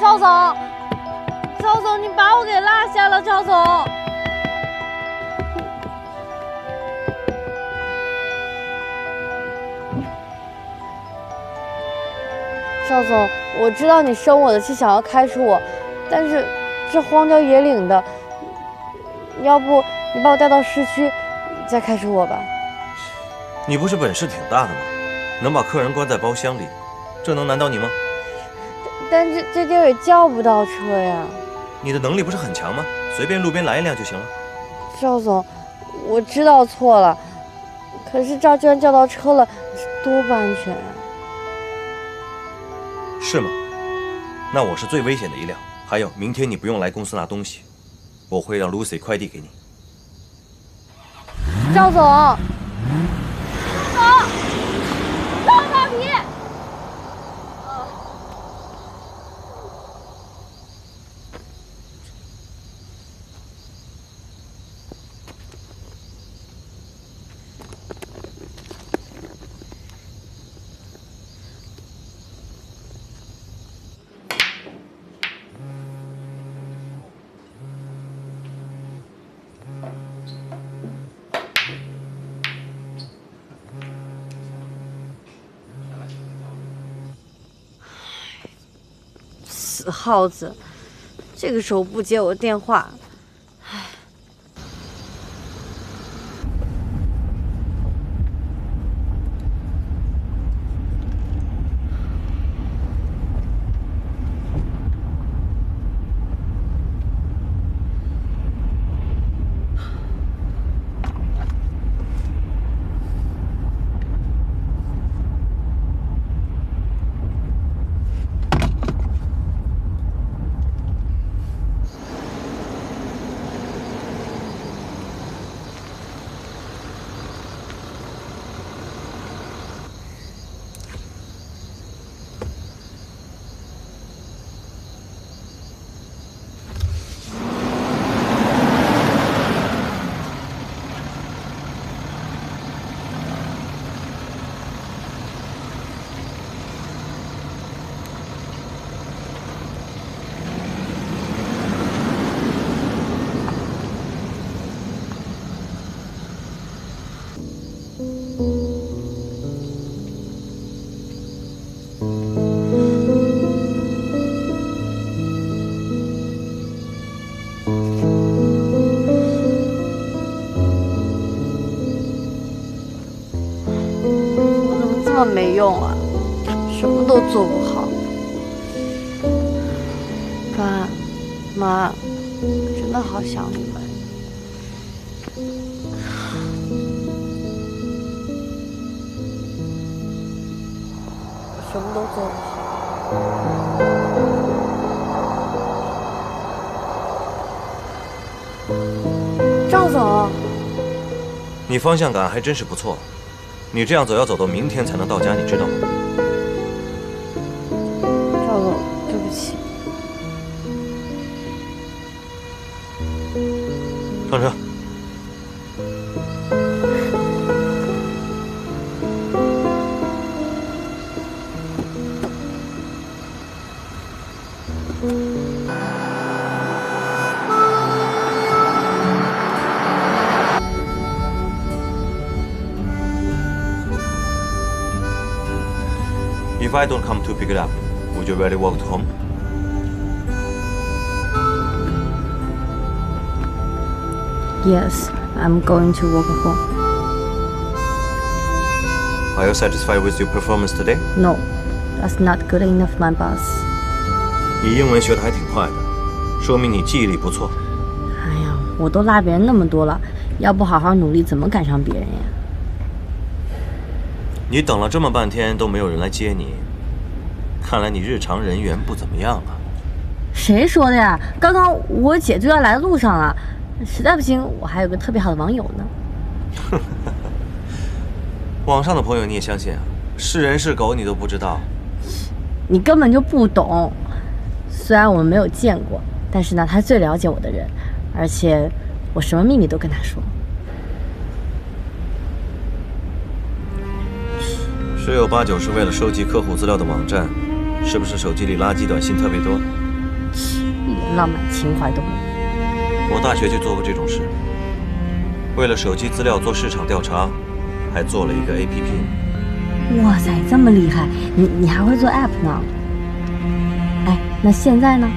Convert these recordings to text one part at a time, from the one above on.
赵总，赵总，你把我给落下了，赵总。赵总，我知道你生我的气，想要开除我，但是这荒郊野岭的，要不你把我带到市区，再开除我吧。你不是本事挺大的吗？能把客人关在包厢里，这能难倒你吗？但这地儿也叫不到车呀。你的能力不是很强吗？随便路边来一辆就行了。赵总，我知道错了，可是这儿居然叫到车了，多不安全啊！是吗？那我是最危险的一辆。还有，明天你不用来公司拿东西，我会让 Lucy 快递给你。赵总，赵大皮，死耗子，这个时候不接我电话，唉。这么没用啊，什么都做不好。爸妈，真的好想你们。我什么都做不好。赵总，你方向感还真是不错。你这样走要走到明天才能到家，你知道吗？赵总，对不起。上车。If I don't come to pick it up, would you really walk to home? Yes, I'm going to walk home. Are you satisfied with your performance today? No, that's not good enough, my boss. 你英文学得还挺快的，说明你记忆力不错。哎呀，我都落别人那么多了，要不好好努力，怎么赶上别人呀？你等了这么半天都没有人来接你，看来你日常人缘不怎么样啊。谁说的呀？刚刚我姐就要来的路上了，实在不行，我还有个特别好的网友呢。网上的朋友你也相信啊？是人是狗你都不知道？你根本就不懂。虽然我们没有见过，但是呢，他最了解我的人，而且我什么秘密都跟他说。十有八九是为了收集客户资料的网站，是不是手机里垃圾短信特别多？一点浪漫情怀都没有。我大学就做过这种事，为了手机资料做市场调查，还做了一个 APP。哇塞，这么厉害！你还会做 app 呢？哎，那现在呢？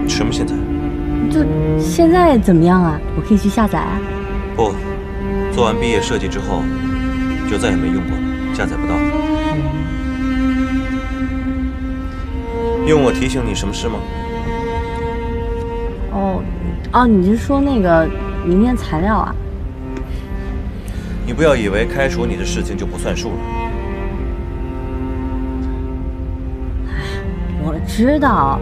什么现在？就现在怎么样啊？我可以去下载啊。不，做完毕业设计之后，就再也没用过了，下载不到。用我提醒你什么事吗？哦，你是说那个明天材料啊？你不要以为开除你的事情就不算数了。我知道，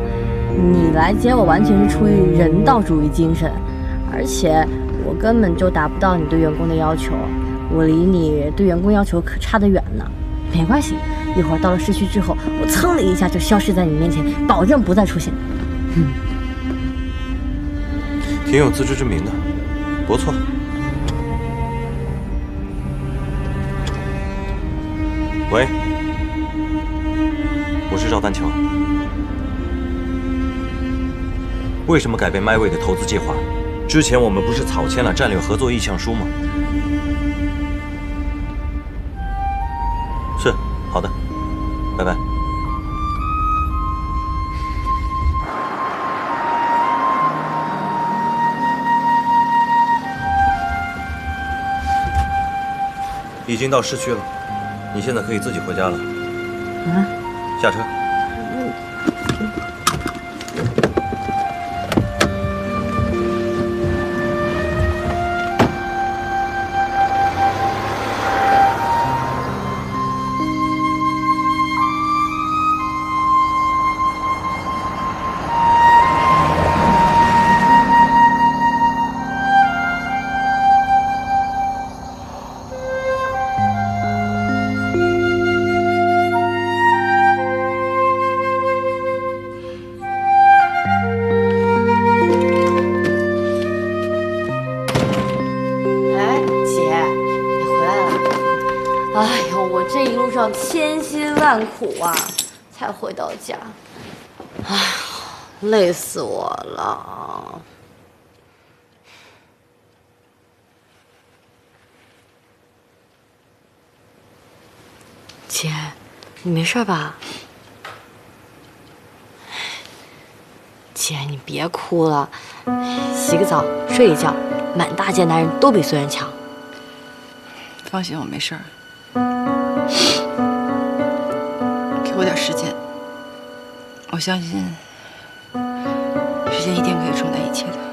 你来接我完全是出于人道主义精神，而且我根本就达不到你对员工的要求，我离你对员工要求可差得远呢。没关系，一会儿到了市区之后，我噌的一下就消失在你面前，保证不再出现。挺有自知之明的，不错。喂，我是赵丹桥。为什么改变 MyWay 的投资计划？之前我们不是草签了战略合作意向书吗？是，好的，拜拜。已经到市区了，你现在可以自己回家了。啊？下车。千辛万苦啊，才回到家。哎呀，累死我了！姐，你没事吧？姐，你别哭了，洗个澡，睡一觉，满大街男人都比孙然强。放心，我没事儿。给我点时间，我相信时间一定可以冲淡一切的。